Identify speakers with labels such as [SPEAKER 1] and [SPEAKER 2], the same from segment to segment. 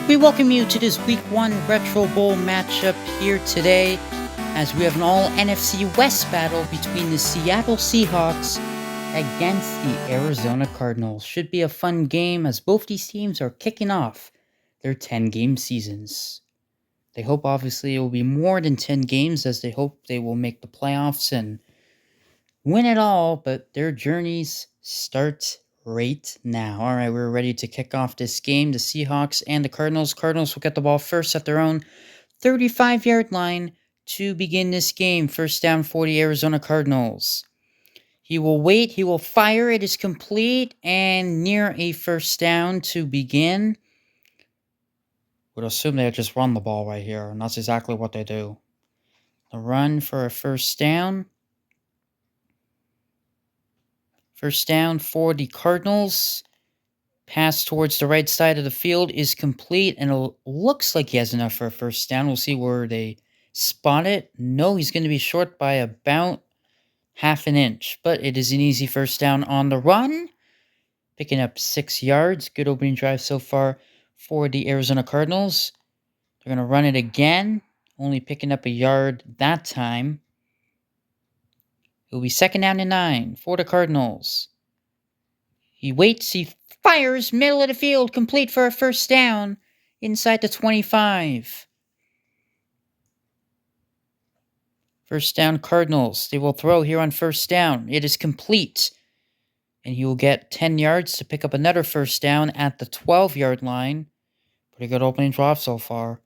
[SPEAKER 1] We welcome you to this Week 1 Retro Bowl matchup here today, as we have an all NFC West battle between the Seattle Seahawks against the Arizona Cardinals. Should be a fun game, as both these teams are kicking off their 10-game seasons. They hope, obviously, it will be more than 10 games, as they hope they will make the playoffs and win it all, but their journeys start right now. All right, we're ready to kick off this game. The Seahawks and the Cardinals. Cardinals will get the ball first at their own 35-yard line to begin this game. First down for the Arizona Cardinals. He will wait. He will fire. It is complete and near a first down to begin. Would assume they'll just run the ball right here, and that's exactly what they do. The run for a first down. First down for the Cardinals. Pass towards the right side of the field is complete, and it looks like he has enough for a first down. We'll see where they spot it. No, he's going to be short by about half an inch, but it is an easy first down on the run. Picking up 6 yards. Good opening drive so far for the Arizona Cardinals. They're going to run it again, only picking up a yard that time. It will be second down and 9 for the Cardinals. He waits, he fires, middle of the field, complete for a first down, inside the 25. First down, Cardinals. They will throw here on first down. It is complete. And he will get 10 yards to pick up another first down at the 12-yard line. Pretty good opening drive so far.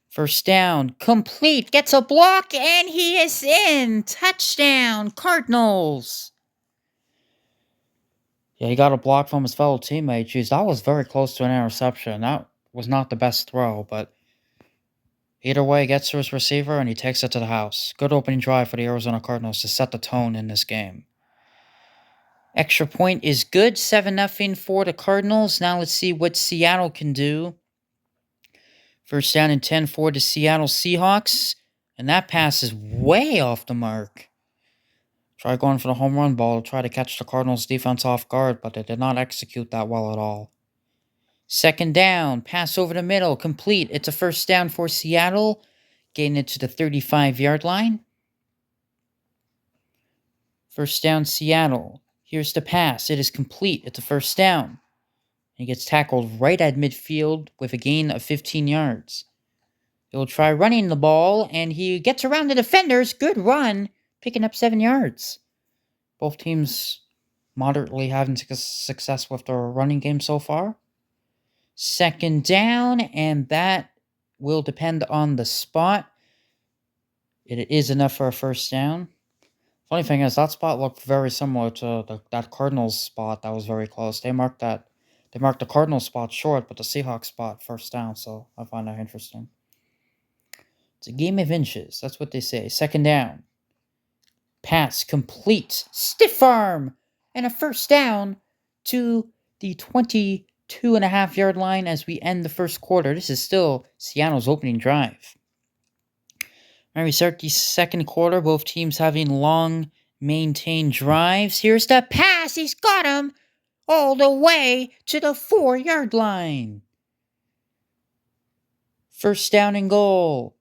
[SPEAKER 1] First down, complete, gets a block, and he is in. Touchdown, Cardinals. Yeah, he got a block from his fellow teammate. Jeez, that was very close to an interception. That was not the best throw, but either way, he gets to his receiver and he takes it to the house. Good opening drive for the Arizona Cardinals to set the tone in this game. Extra point is good, 7-0 for the Cardinals. Now let's see what Seattle can do. First down and 10 for the Seattle Seahawks. And that pass is way off the mark. Try going for the home run ball to try to catch the Cardinals defense off guard, but they did not execute that well at all. Second down, pass over the middle, complete. It's a first down for Seattle, getting it to the 35-yard line. First down, Seattle. Here's the pass. It is complete. It's a first down. He gets tackled right at midfield with a gain of 15 yards. He'll try running the ball, and he gets around the defenders. Good run, picking up 7 yards. Both teams moderately having success with their running game so far. Second down, and that will depend on the spot. It is enough for a first down. Funny thing is, that spot looked very similar to that Cardinals spot that was very close. They marked the Cardinals spot short, but the Seahawks spot first down, so I find that interesting. It's a game of inches. That's what they say. Second down. Pass complete. Stiff arm. And a first down to the 22.5-yard line as we end the first quarter. This is still Seattle's opening drive. All right, we start the second quarter. Both teams having long, maintained drives. Here's the pass. He's got him all the way to the 4-yard line. First down and goal.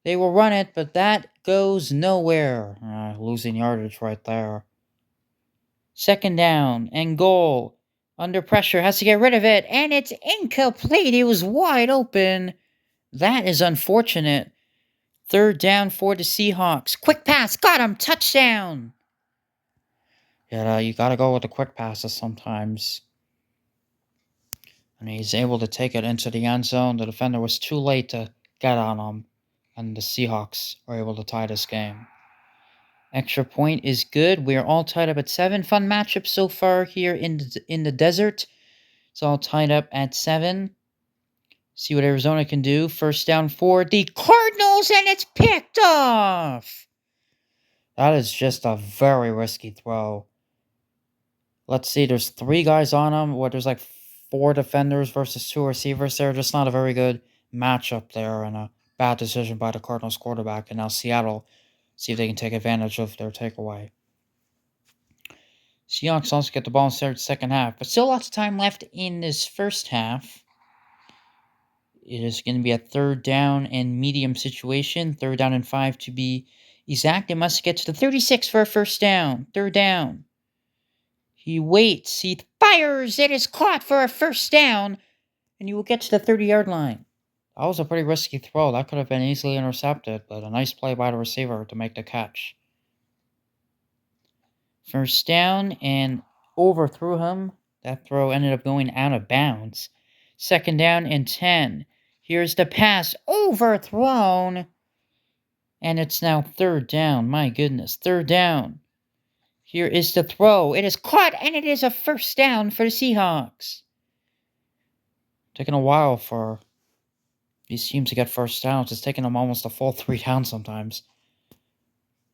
[SPEAKER 1] They will run it, but that goes nowhere. Losing yardage right there. Second down and goal. Under pressure, has to get rid of it, and it's incomplete. He was wide open. That is unfortunate. Third down for the Seahawks. Quick pass, got him, touchdown. Yeah, you gotta go with the quick passes sometimes. And he's able to take it into the end zone. The defender was too late to get on him. And the Seahawks are able to tie this game. Extra point is good. We are all tied up at 7. Fun matchup so far here in the desert. It's all tied up at 7. See what Arizona can do. First down for the Cardinals, and it's picked off. That is just a very risky throw. Let's see. There's 3 guys on him. There's like 4 defenders versus 2 receivers there. Just not a very good matchup there, and a bad decision by the Cardinals quarterback. And now Seattle, see if they can take advantage of their takeaway. Seahawks also get the ball in the second half, but still lots of time left in this first half. It is going to be a 3rd down and medium situation. 3rd down and 5 to be exact. They must get to the 36 for a first down. 3rd down. He waits. He fires. It is caught for a first down. And you will get to the 30-yard line. That was a pretty risky throw. That could have been easily intercepted, but a nice play by the receiver to make the catch. First down and overthrew him. That throw ended up going out of bounds. 2nd down and 10. Here's the pass. Overthrown. And it's now 3rd down. My goodness. 3rd down. Here is the throw. It is caught, and it is a first down for the Seahawks. Taking a while for these teams to get first downs. It's taking them almost a full 3 downs sometimes.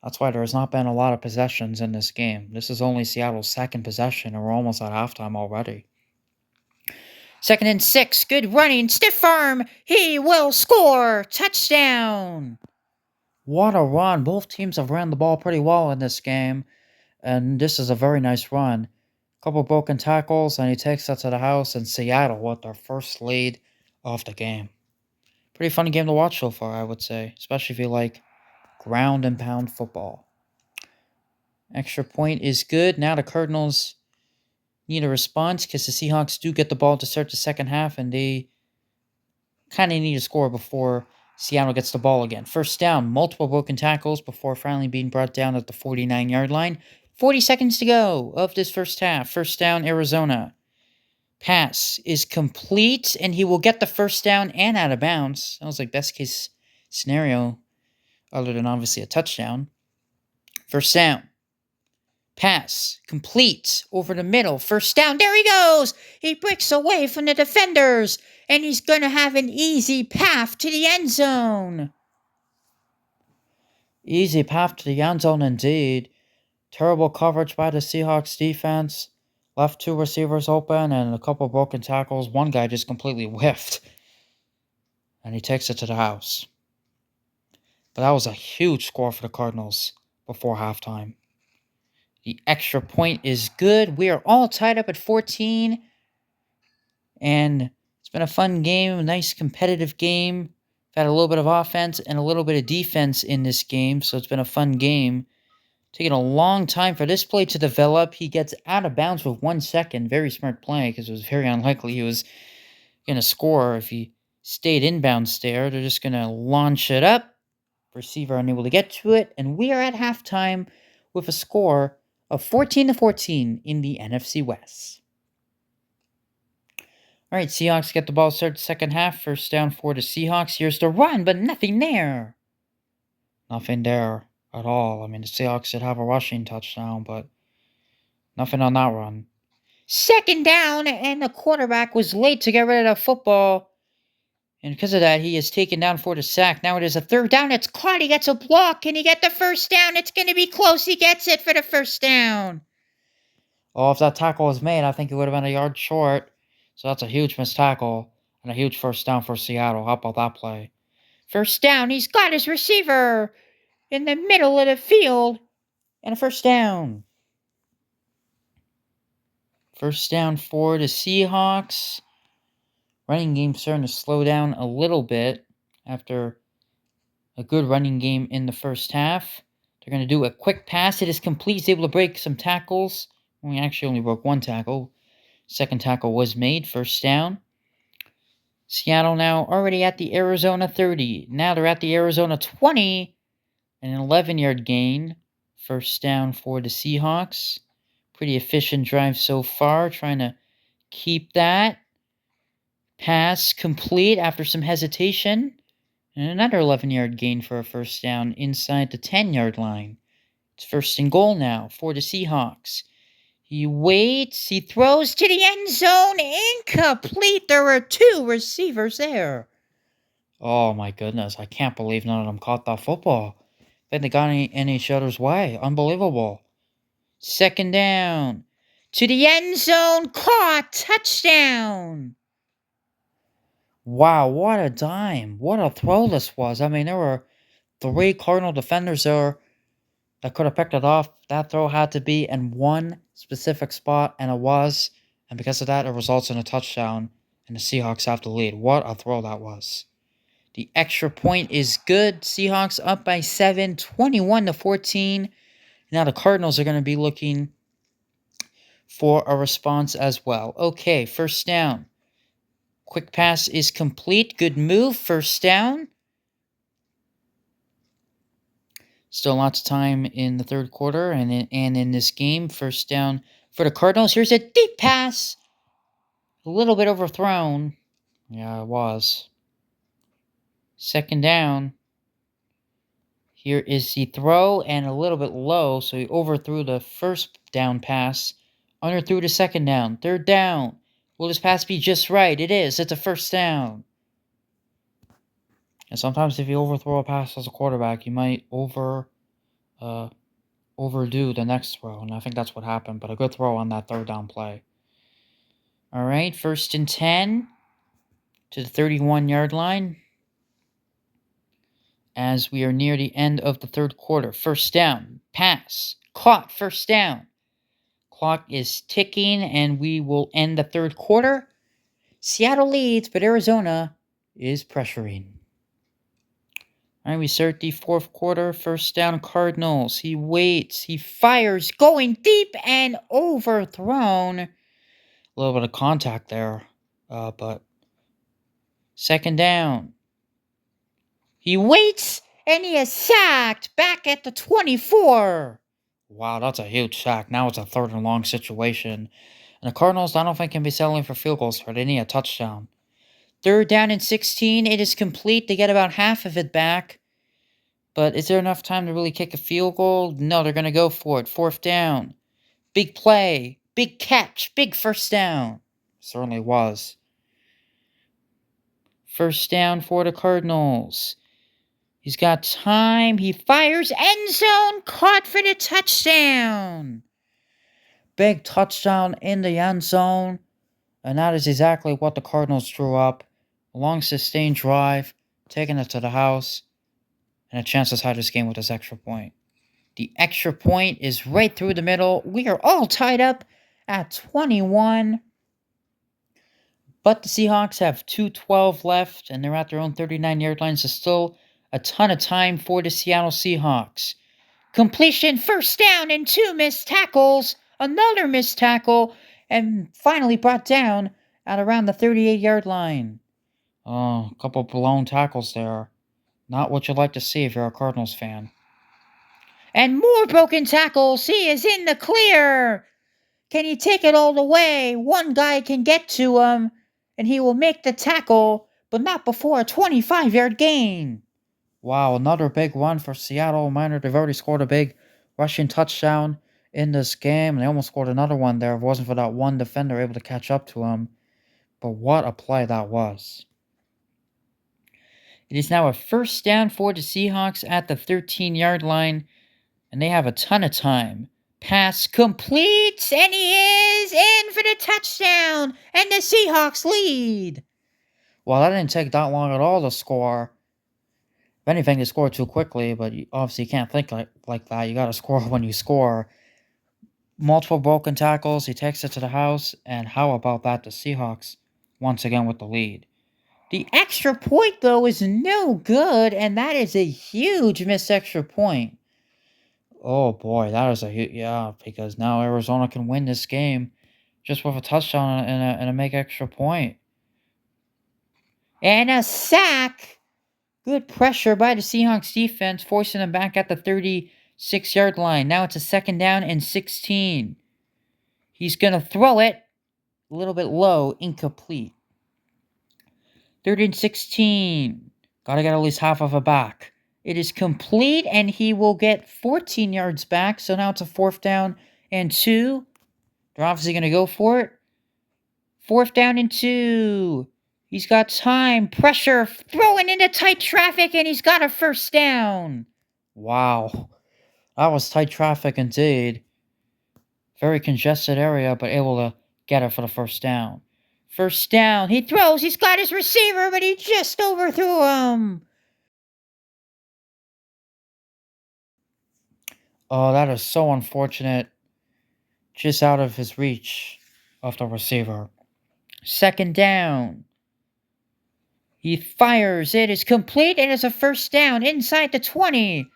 [SPEAKER 1] That's why there has not been a lot of possessions in this game. This is only Seattle's 2nd possession, and we're almost at halftime already. 2nd and 6. Good running. Stiff arm. He will score. Touchdown. What a run. Both teams have ran the ball pretty well in this game, and this is a very nice run. A couple broken tackles, and he takes that to the house, and Seattle with their first lead of the game. Pretty funny game to watch so far, I would say, especially if you like ground and pound football. Extra point is good. Now the Cardinals need a response because the Seahawks do get the ball to start the second half, and they kind of need to score before Seattle gets the ball again. First down, multiple broken tackles before finally being brought down at the 49-yard line. 40 seconds to go of this first half. First down, Arizona. Pass is complete, and he will get the first down and out of bounds. That was like best case scenario, other than obviously a touchdown. First down. Pass complete over the middle. First down. There he goes. He breaks away from the defenders, and he's going to have an easy path to the end zone. Easy path to the end zone indeed. Terrible coverage by the Seahawks defense. Left 2 receivers open and a couple broken tackles. One guy just completely whiffed. And he takes it to the house. But that was a huge score for the Cardinals before halftime. The extra point is good. We are all tied up at 14. And it's been a fun game, a nice competitive game. We've had a little bit of offense and a little bit of defense in this game, so it's been a fun game. Taking a long time for this play to develop. He gets out of bounds with 1 second. Very smart play because it was very unlikely he was going to score if he stayed inbounds there. They're just going to launch it up. Receiver unable to get to it. And we are at halftime with a score of 14-14 in the NFC West. All right, Seahawks get the ball started second half. First down for the Seahawks. Here's the run, but nothing there. Nothing there at all. I mean, the Seahawks should have a rushing touchdown, but nothing on that run. 2nd down, and the quarterback was late to get rid of the football. And because of that, he is taken down for the sack. Now it is a 3rd down. It's caught. He gets a block. Can he get the first down? It's going to be close. He gets it for the first down. Oh, if that tackle was made, I think it would have been a yard short. So that's a huge missed tackle and a huge first down for Seattle. How about that play? First down. He's got his receiver in the middle of the field. And a first down. First down for the Seahawks. Running game starting to slow down a little bit after a good running game in the first half. They're going to do a quick pass. It is complete. He's able to break some tackles. We actually only broke 1 tackle. Second tackle was made. First down. Seattle now already at the Arizona 30. Now they're at the Arizona 20. An 11-yard gain. First down for the Seahawks. Pretty efficient drive so far. Trying to keep that. Pass complete after some hesitation. And another 11-yard gain for a first down inside the 10-yard line. It's 1st and goal now for the Seahawks. He waits. He throws to the end zone. Incomplete. There were 2 receivers there. Oh, my goodness. I can't believe none of them caught that football. I think they got in each other's way. Unbelievable. 2nd down. To the end zone. Caught. Touchdown. Wow, what a dime. What a throw this was. I mean, there were 3 Cardinal defenders there that could have picked it off. That throw had to be in one specific spot, and it was. And because of that, it results in a touchdown. And the Seahawks have the lead. What a throw that was. The extra point is good. Seahawks up by 7, 21-14. Now the Cardinals are going to be looking for a response as well. Okay, first down. Quick pass is complete. Good move. First down. Still lots of time in the third quarter and in this game. First down for the Cardinals. Here's a deep pass. A little bit overthrown. Yeah, it was. Second down. Here is the throw and a little bit low, so he overthrew the first down pass. Underthrew the second down. Third down. Will this pass be just right? It is. It's a first down. And sometimes if you overthrow a pass as a quarterback, you might overdo the next throw, and I think that's what happened, but a good throw on that third down play. All right, 1st and 10 to the 31-yard line as we are near the end of the third quarter. First down, pass, caught, first down. Clock is ticking, and we will end the third quarter. Seattle leads, but Arizona is pressuring. All right, we start the fourth quarter. First down, Cardinals. He waits. He fires, going deep and overthrown. A little bit of contact there, but second down. He waits, and he is sacked back at the 24. Wow, that's a huge sack. Now it's a 3rd and long situation. And the Cardinals, I don't think, can be settling for field goals here. They need a touchdown. 3rd down and 16. It is complete. They get about half of it back. But is there enough time to really kick a field goal? No, they're going to go for it. 4th down. Big play. Big catch. Big first down. Certainly was. First down for the Cardinals. He's got time. He fires. End zone. Caught for the touchdown. Big touchdown in the end zone. And that is exactly what the Cardinals drew up. A long sustained drive. Taking it to the house. And a chance to tie this game with this extra point. The extra point is right through the middle. We are all tied up at 21. But the Seahawks have 2:12 left, and they're at their own 39-yard line, so still a ton of time for the Seattle Seahawks. Completion, first down, and 2 missed tackles. Another missed tackle, and finally brought down at around the 38-yard line. Oh, a couple blown tackles there. Not what you'd like to see if you're a Cardinals fan. And more broken tackles. He is in the clear. Can he take it all the way? One guy can get to him, and he will make the tackle, but not before a 25-yard gain. Wow, another big run for Seattle. Minor, they've already scored a big rushing touchdown in this game. They almost scored another one there if it wasn't for that one defender able to catch up to him. But what a play that was. It is now a first down for the Seahawks at the 13-yard line, and they have a ton of time. Pass complete, and he is in for the touchdown, and the Seahawks lead. Well, that didn't take that long at all to score. If anything, they scored too quickly, but you obviously can't think like that. You got to score when you score. Multiple broken tackles, he takes it to the house, and how about that? The Seahawks, once again, with the lead. The extra point, though, is no good, and that is a huge missed extra point. Oh boy, that is because now Arizona can win this game just with a touchdown and a make extra point. And a sack. Good pressure by the Seahawks defense, forcing them back at the 36-yard line. Now it's a 2nd down and 16. He's going to throw it a little bit low, incomplete. 3rd and 16. Got to get at least half of it back. It is complete, and he will get 14 yards back. So now it's a 4th down and 2. They're obviously going to go for it. 4th down and 2. He's got time. Pressure. Throwing into tight traffic, and he's got a first down. Wow. That was tight traffic indeed. Very congested area, but able to get it for the first down. First down. He throws. He's got his receiver, but he just overthrew him. Oh, that is so unfortunate. Just out of his reach of the receiver. Second down. He fires. It is complete. It is a first down inside the 20.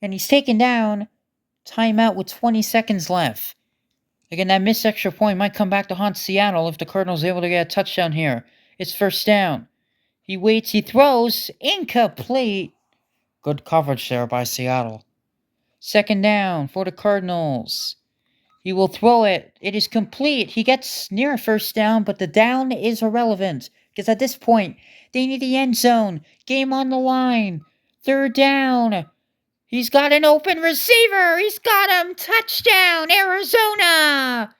[SPEAKER 1] And he's taken down. Timeout with 20 seconds left. Again, that missed extra point might come back to haunt Seattle if the Cardinals are able to get a touchdown here. It's first down. He waits. He throws. Incomplete. Good coverage there by Seattle. Second down for the Cardinals. He will throw it. It is complete. He gets near a first down, but the down is irrelevant. Because at this point, they need the end zone. Game on the line. Third down. He's got an open receiver. He's got him. Touchdown, Arizona.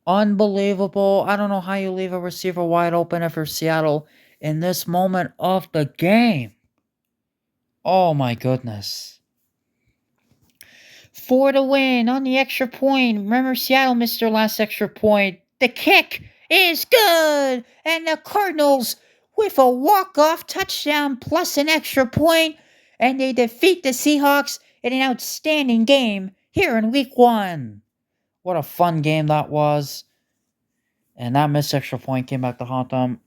[SPEAKER 1] Unbelievable. I don't know how you leave a receiver wide open for Seattle in this moment of the game. Oh my goodness. For the win on the extra point. Remember, Seattle missed their last extra point. The kick is good. And the Cardinals with a walk-off touchdown plus an extra point. And they defeat the Seahawks in an outstanding game here in Week 1. What a fun game that was. And that missed extra point came back to haunt them.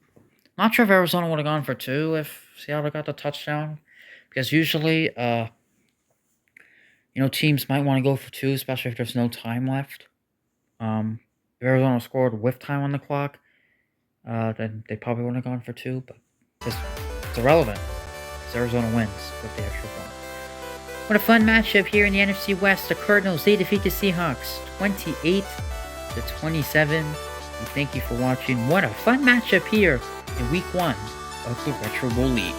[SPEAKER 1] Not sure if Arizona would have gone for 2 if Seattle got the touchdown. Because usually, teams might want to go for 2, especially if there's no time left. If Arizona scored with time on the clock, then they probably wouldn't have gone for 2. But it's irrelevant. Arizona wins with the extra point. What a fun matchup here in the NFC West. The Cardinals, they defeat the Seahawks 28-27. We thank you for watching. What a fun matchup here in Week 1 of the Retro Bowl League.